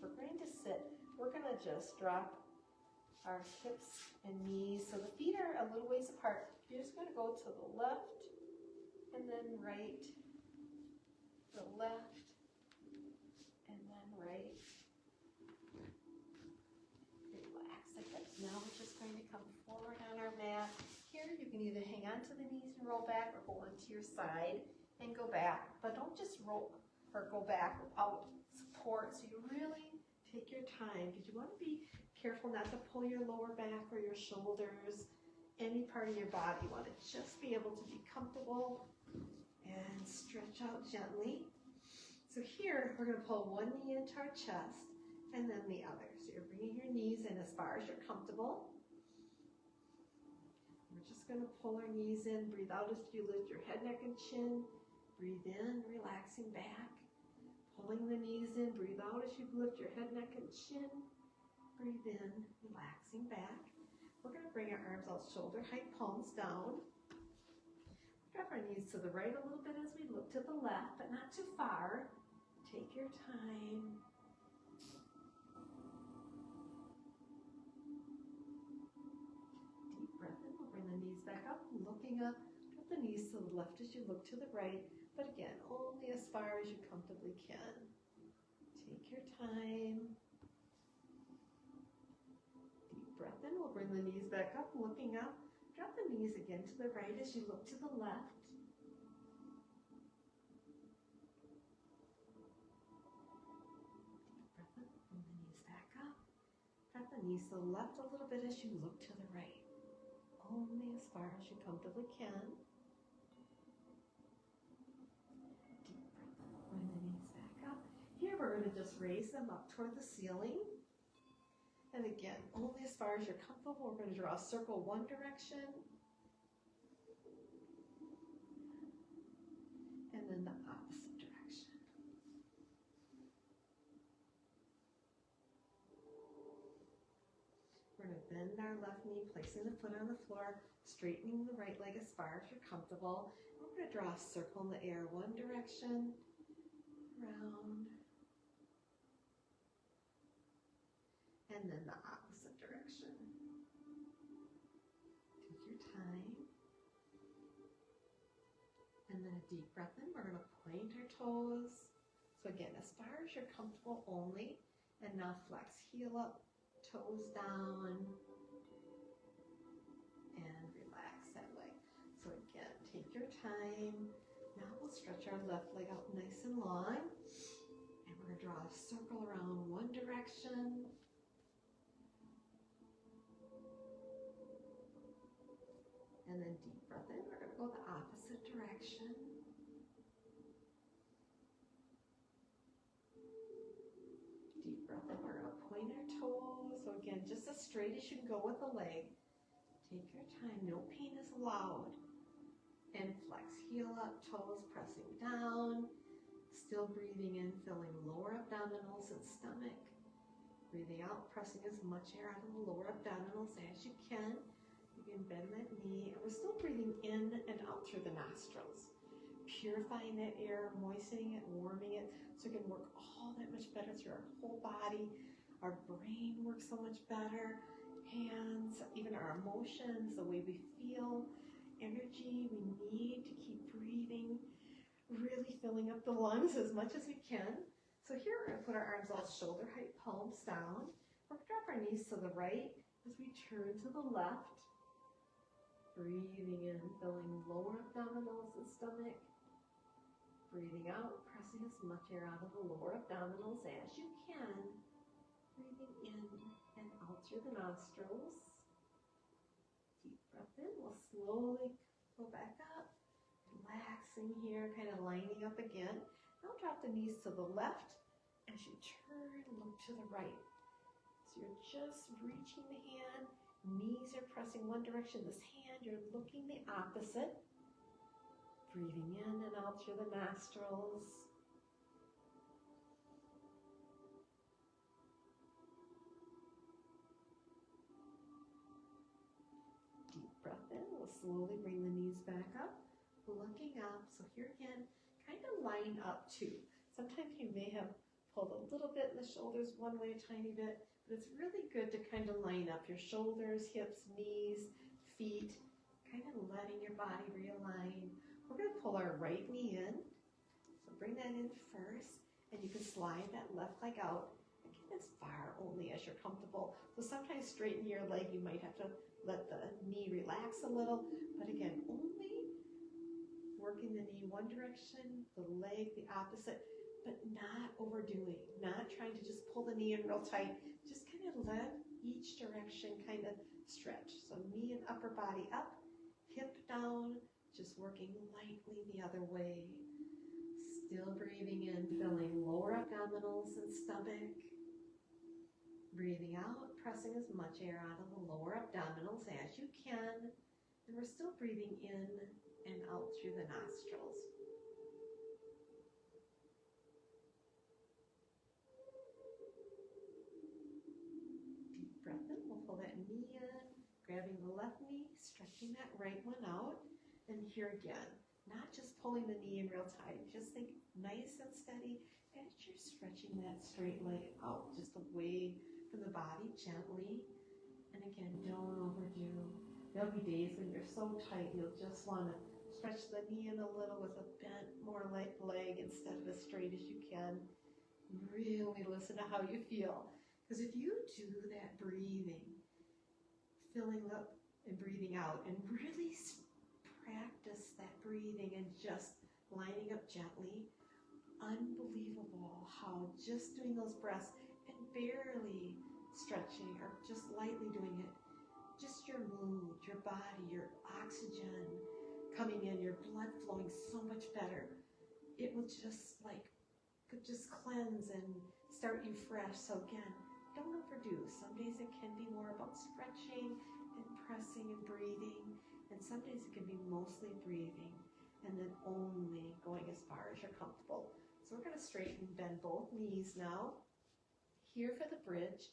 We're going to sit, we're going to just drop our hips and knees so the feet are a little ways apart. You're just going to go to the left and then right, the left and then right. Relax the hips. Now we're just going to come forward on our mat. Here you can either hang on to the knees and roll back or go onto your side and go back. But don't just roll or go back without support. So you really take your time because you want to be careful not to pull your lower back or your shoulders, any part of your body. You want to just be able to be comfortable and stretch out gently. So here we're going to pull one knee into our chest and then the other. So you're bringing your knees in as far as you're comfortable. We're just going to pull our knees in. Breathe out as you lift your head, neck, and chin. Breathe in, relaxing back. Pulling the knees in, breathe out as you lift your head, neck, and chin. Breathe in, relaxing back. We're going to bring our arms out shoulder height, palms down. Drop our knees to the right a little bit as we look to the left, but not too far. Take your time. Deep breath in. We'll bring the knees back up, looking up. Drop the knees to the left as you look to the right. But again, only as far as you comfortably can. Take your time. in. We'll bring the knees back up, looking up. Drop the knees again to the right as you look to the left. Deep breath in, bring the knees back up. Drop the knees to the left a little bit as you look to the right. Only as far as you comfortably can. Deep breath in, bring the knees back up. Here we're going to just raise them up toward the ceiling. And again, only as far as you're comfortable. We're going to draw a circle one direction. And then the opposite direction. We're going to bend our left knee, placing the foot on the floor, straightening the right leg as far as you're comfortable. We're going to draw a circle in the air one direction, round, and then the opposite direction. Take your time. And then a deep breath in. We're going to point our toes. So again, as far as you're comfortable only. And now flex, heel up, toes down, and relax that leg. So again, take your time. Now we'll stretch our left leg out nice and long. And we're going to draw a circle around one direction. And then deep breath in. We're going to go the opposite direction. Deep breath in. We're going to point our toes. So again, just as straight as you can go with the leg. Take your time. No pain is allowed. And flex. Heel up, toes pressing down. Still breathing in, filling lower abdominals and stomach. Breathing out, pressing as much air out of the lower abdominals as you can. You can bend that knee, and we're still breathing in and out through the nostrils. Purifying that air, moistening it, warming it, so it can work all that much better through our whole body. Our brain works so much better. Hands, even our emotions, the way we feel, energy we need to keep breathing, really filling up the lungs as much as we can. So here we're going to put our arms all shoulder height, palms down. We're going to drop our knees to the right as we turn to the left. Breathing in, filling lower abdominals and stomach. Breathing out, pressing as much air out of the lower abdominals as you can. Breathing in and out through the nostrils. Deep breath in. We'll slowly go back up. Relaxing here, kind of lining up again. Now drop the knees to the left as you turn and look to the right. So you're just reaching the hand. Knees are pressing one direction. This hand, you're looking the opposite. Breathing in and out through the nostrils. Deep breath in. We'll slowly bring the knees back up. Looking up. So here again, kind of line up too. Sometimes you may have pulled a little bit in the shoulders one way, a tiny bit, but it's really good to kind of line up your shoulders, hips, knees, feet, kind of letting your body realign. We're going to pull our right knee in. So bring that in first, and you can slide that left leg out. Again, as far only as you're comfortable. So sometimes straighten your leg, you might have to let the knee relax a little, but again, only working the knee one direction, the leg the opposite, but not overdoing, not trying to just pull the knee in real tight. Just kind of let each direction kind of stretch. So knee and upper body up, hip down, just working lightly the other way. Still breathing in, filling lower abdominals and stomach. Breathing out, pressing as much air out of the lower abdominals as you can. And we're still breathing in and out through the nostrils. Deep breath in. We'll pull that knee in, grabbing the left knee, stretching that right one out. And here again, not just pulling the knee in real tight. Just think nice and steady as you're stretching that straight leg out, just away from the body gently. And again, don't overdo. There'll be days when you're so tight, you'll just want to stretch the knee in a little with a bent, more like leg instead of as straight as you can. Really listen to how you feel. Because if you do that breathing, filling up and breathing out, and really practice that breathing and just lining up gently. Unbelievable how just doing those breaths and barely stretching or just lightly doing it, just your mood, your body, your oxygen coming in, your blood flowing so much better. It will just could just cleanse and start you fresh. So again, don't overdo. Some days it can be more about stretching and pressing and breathing, and some days it can be mostly breathing and then only going as far as you're comfortable. So we're going to straighten, bend both knees now. Here for the bridge,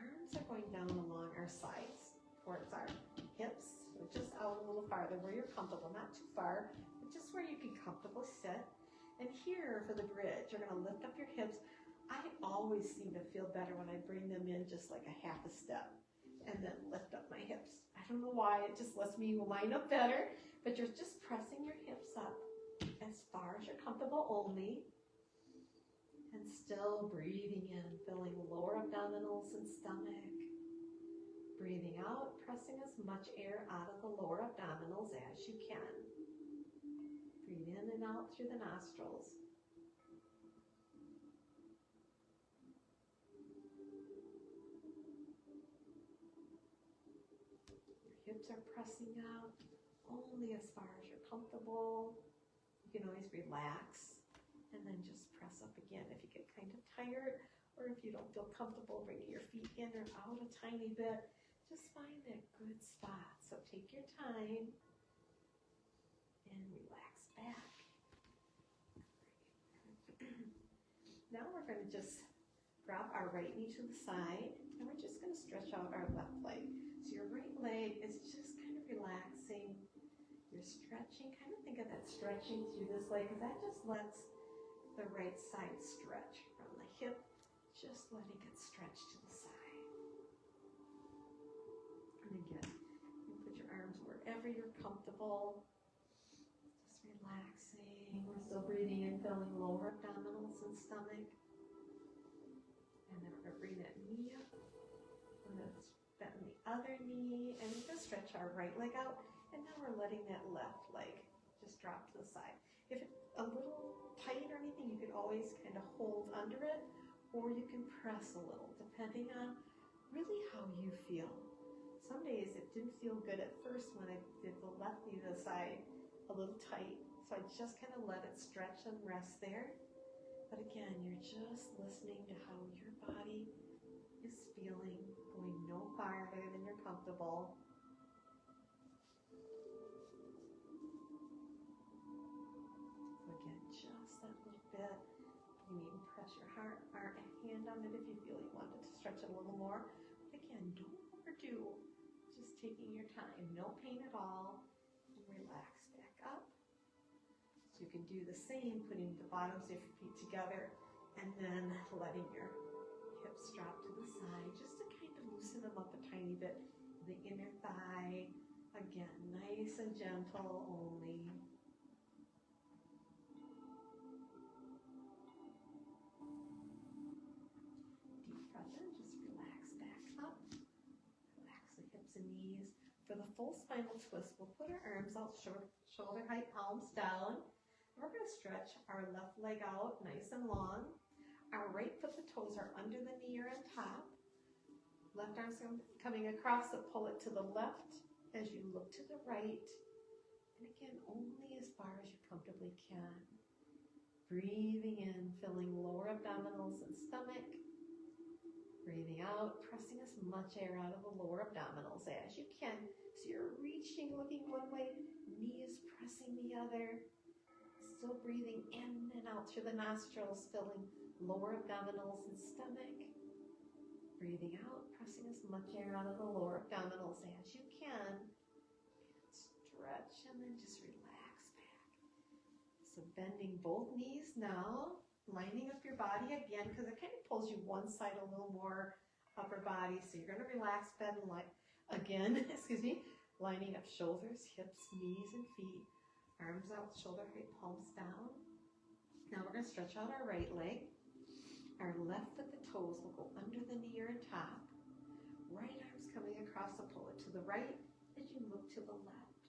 arms are going down along our sides towards our hips, so just out a little farther where you're comfortable, not too far, but just where you can comfortably sit. And here for the bridge, you're going to lift up your hips. I always seem to feel better when I bring them in just like a half a step and then lift up my hips. I don't know why, it just lets me line up better, but you're just pressing your hips up as far as you're comfortable only, and still breathing in, filling lower abdominals and stomach. Breathing out, pressing as much air out of the lower abdominals as you can. Breathe in and out through the nostrils. Your hips are pressing out only as far as you're comfortable. You can always relax and then just press up again if you get kind of tired, or if you don't feel comfortable bringing your feet in or out a tiny bit. Just find that good spot. So take your time and relax back. Now we're going to just drop our right knee to the side, and we're just going to stretch out our left leg. So your right leg is just kind of relaxing. You're stretching. Kind of think of that stretching through this leg, because that just lets the right side stretch from the hip, just letting it stretch to the side. And again, you put your arms wherever you're comfortable. Just relaxing. We're still breathing in, filling lower abdominals and stomach. And then we're going to bring that knee up. We're going to bend the other knee, and we're going to stretch our right leg out. And now we're letting that left leg just drop to the side. If it's a little tight or anything, you can always kind of hold under it, or you can press a little, depending on really how you feel. Some days it didn't feel good at first when I did the left knee to the side, a little tight. So I just kind of let it stretch and rest there. But again, you're just listening to how your body is feeling, going no farther than you're comfortable. So again, just that little bit. You can even press your hand on it if you feel you want it to stretch it a little more. But again, don't overdo. Just taking your time, no pain at all, and relax back up. So you can do the same, putting the bottoms of your feet together and then letting your hips drop to the side just to kind of loosen them up a tiny bit. The inner thigh, again, nice and gentle only. Deep breath in, just relax back up. Relax the hips and knees. For the full spinal twist, we'll put our arms out shoulder height, palms down. We're going to stretch our left leg out nice and long. Our right foot, the toes are under the knee or on top. Left arm's coming across, so pull it to the left as you look to the right. And again, only as far as you comfortably can. Breathing in, filling lower abdominals and stomach. Breathing out, pressing as much air out of the lower abdominals as you can. So you're reaching, looking one way, knees pressing the other. Still breathing in and out through the nostrils, filling lower abdominals and stomach. Breathing out, pressing as much air out of the lower abdominals as you can. Stretch and then just relax back. So bending both knees now, lining up your body again, because it kind of pulls you one side a little more, upper body. So you're going to relax, bend again, lining up shoulders, hips, knees, and feet. Arms out, shoulder height, palms down. Now we're going to stretch out our right leg. Our left foot, the toes will go under the knee or on top. Right arm's coming across, so pull it to the right as you look to the left.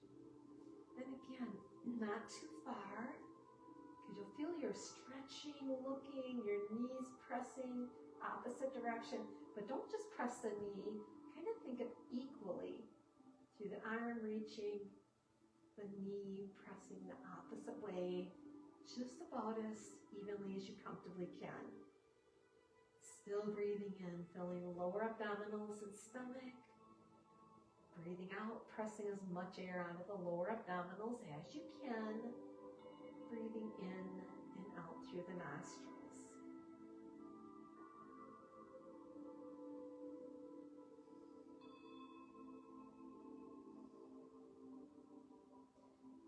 And again, not too far, because you'll feel you're stretching, looking, your knees pressing opposite direction, but don't just press the knee, kind of think of equally through the arm reaching, the knee pressing the opposite way, just about as evenly as you comfortably can. Still breathing in, filling lower abdominals and stomach. Breathing out, pressing as much air onto the lower abdominals as you can. Breathing in and out through the nostrils.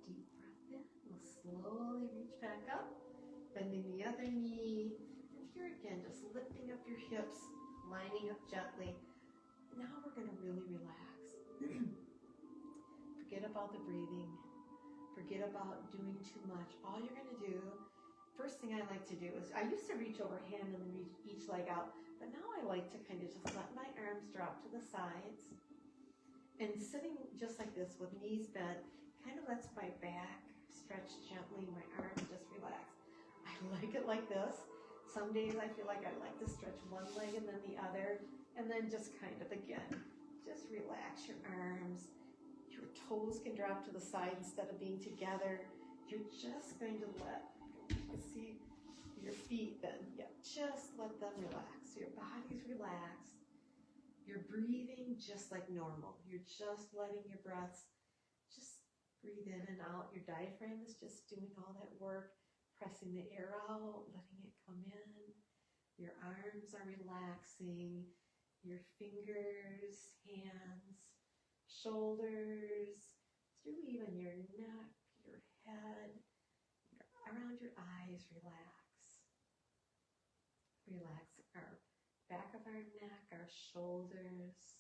Deep breath in. We'll slowly reach back up, bending the other knee. And here again, just lifting up your hips, lining up gently. Now we're going to really relax. Forget about the breathing. Forget about doing too much. All you're going to do, first thing I like to do is, I used to reach overhand and then reach each leg out, but now I like to kind of just let my arms drop to the sides. And sitting just like this with knees bent, kind of lets my back stretch gently, my arms just relax. I like it like this. Some days I feel like I like to stretch one leg and then the other, and then just kind of, again, just relax your arms. Your toes can drop to the side instead of being together. You're just going to let, see your feet then, just let them relax. Your body's relaxed. You're breathing just like normal. You're just letting your breaths just breathe in and out. Your diaphragm is just doing all that work, pressing the air out, letting it come in. Your arms are relaxing. Your fingers, hands, shoulders, through even your neck, your head, around your eyes, relax. Relax our back of our neck, our shoulders,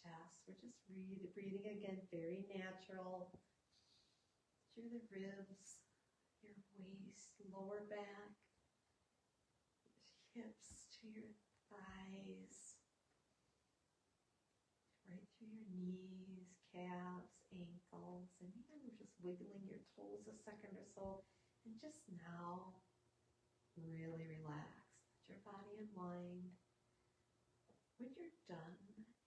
chest. We're just breathing again, very natural. Through the ribs, your waist, lower back, hips to your thighs, right through your knees, calves, ankles, and even just wiggling your toes a second or so. And just now, really relax. Let your body unwind. When you're done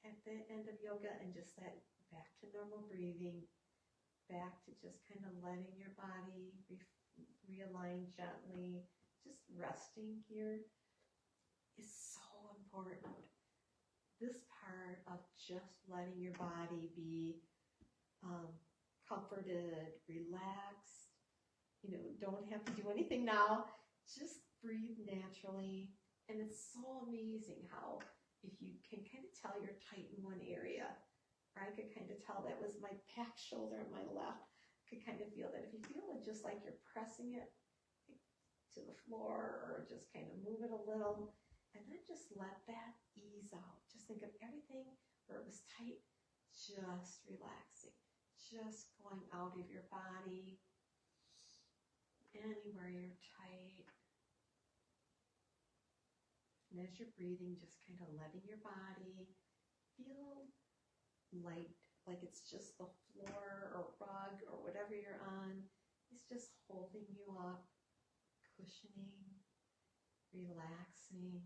at the end of yoga and just that back to normal breathing, back to just kind of letting your body realign gently, just resting here is so important. This part of just letting your body be comforted, relaxed, don't have to do anything now, just breathe naturally. And it's so amazing how if you can kind of tell you're tight in one area, or I could kind of tell that was my back shoulder on my left, I could kind of feel that if you feel it just like you're pressing it to the floor or just kind of move it a little, and then just let that ease out. Just think of everything where it was tight, just relaxing, just going out of your body, anywhere you're tight. And as you're breathing, just kind of letting your body feel light, like it's just the floor or rug or whatever you're on. It's just holding you up, cushioning, relaxing,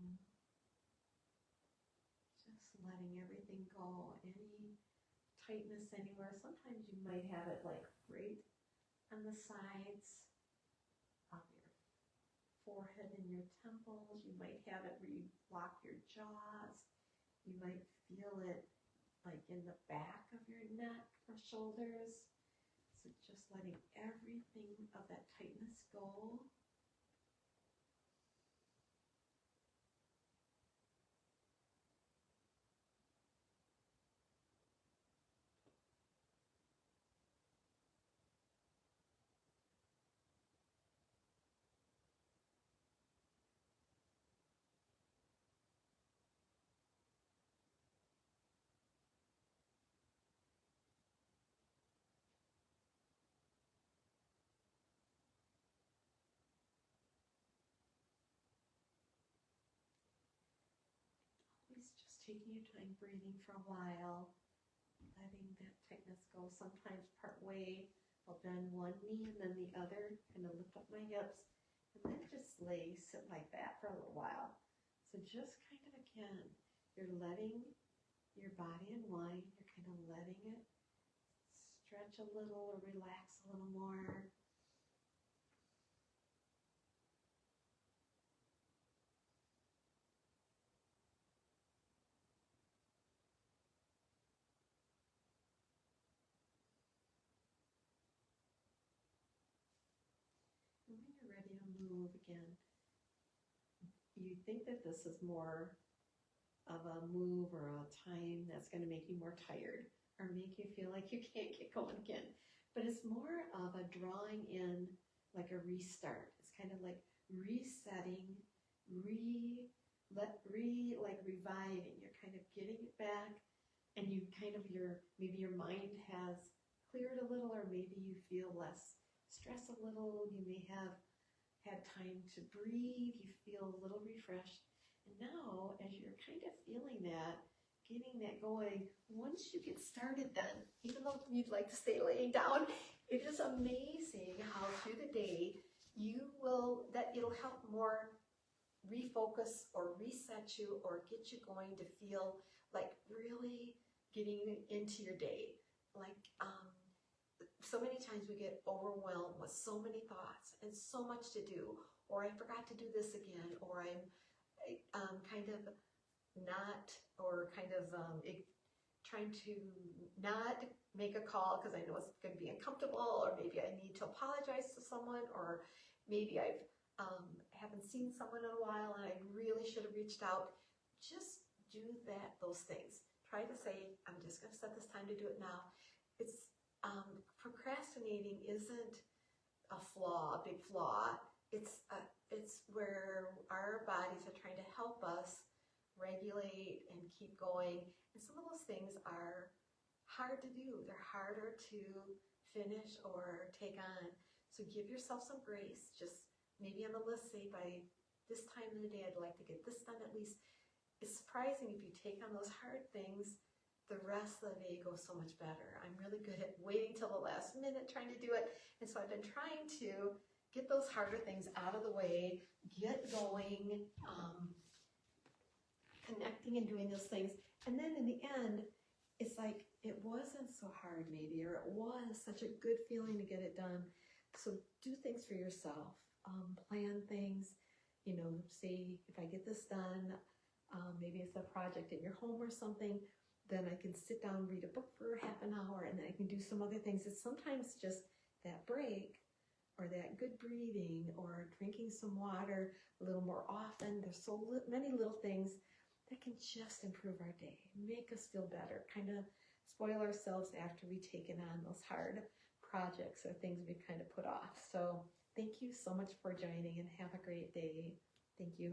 just letting everything go, any tightness anywhere. Sometimes you might have it like right on the sides of your forehead and your temples. You might have it where you block your jaws. You might feel it like in the back of your neck or shoulders. So just letting everything of that tightness go. taking your time breathing for a while, letting that tightness go. Sometimes part way, I'll bend one knee and then the other, kind of lift up my hips, and then just sit like that for a little while. So just kind of, again, you're letting your body unwind, you're kind of letting it stretch a little or relax a little more. And when you're ready to move again, you think that this is more of a move or a time that's going to make you more tired or make you feel like you can't get going again. But it's more of a drawing in, like a restart. It's kind of like resetting, like reviving. You're kind of getting it back, and you kind of maybe your mind has cleared a little, or maybe you feel less stress a little. You may have had time to breathe. You feel a little refreshed. And now, as you're kind of feeling that, getting that going, once you get started then, even though you'd like to stay laying down, it is amazing how through the day it'll help more refocus or reset you or get you going to feel like really getting into your day. Like, so many times we get overwhelmed with so many thoughts and so much to do, or I forgot to do this again, or I'm kind of not, or kind of trying to not make a call because I know it's going to be uncomfortable, or maybe I need to apologize to someone, or maybe I haven't seen someone in a while and I really should have reached out. Just do those things. Try to say, I'm just going to set this time to do it now. It's procrastinating isn't a big flaw. It's where our bodies are trying to help us regulate and keep going. And some of those things are hard to do. They're harder to finish or take on. So give yourself some grace. Just maybe on the list, say by this time of the day, I'd like to get this done at least. It's surprising if you take on those hard things, the rest of the day goes so much better. I'm really good at waiting till the last minute trying to do it. And so I've been trying to get those harder things out of the way, get going, connecting and doing those things. And then in the end, it's like it wasn't so hard maybe, or it was such a good feeling to get it done. So do things for yourself. Plan things, say if I get this done, maybe it's a project in your home or something, then I can sit down and read a book for half an hour, and then I can do some other things. It's sometimes just that break or that good breathing or drinking some water a little more often. There's so many little things that can just improve our day, make us feel better, kind of spoil ourselves after we've taken on those hard projects or things we've kind of put off. So thank you so much for joining, and have a great day. Thank you.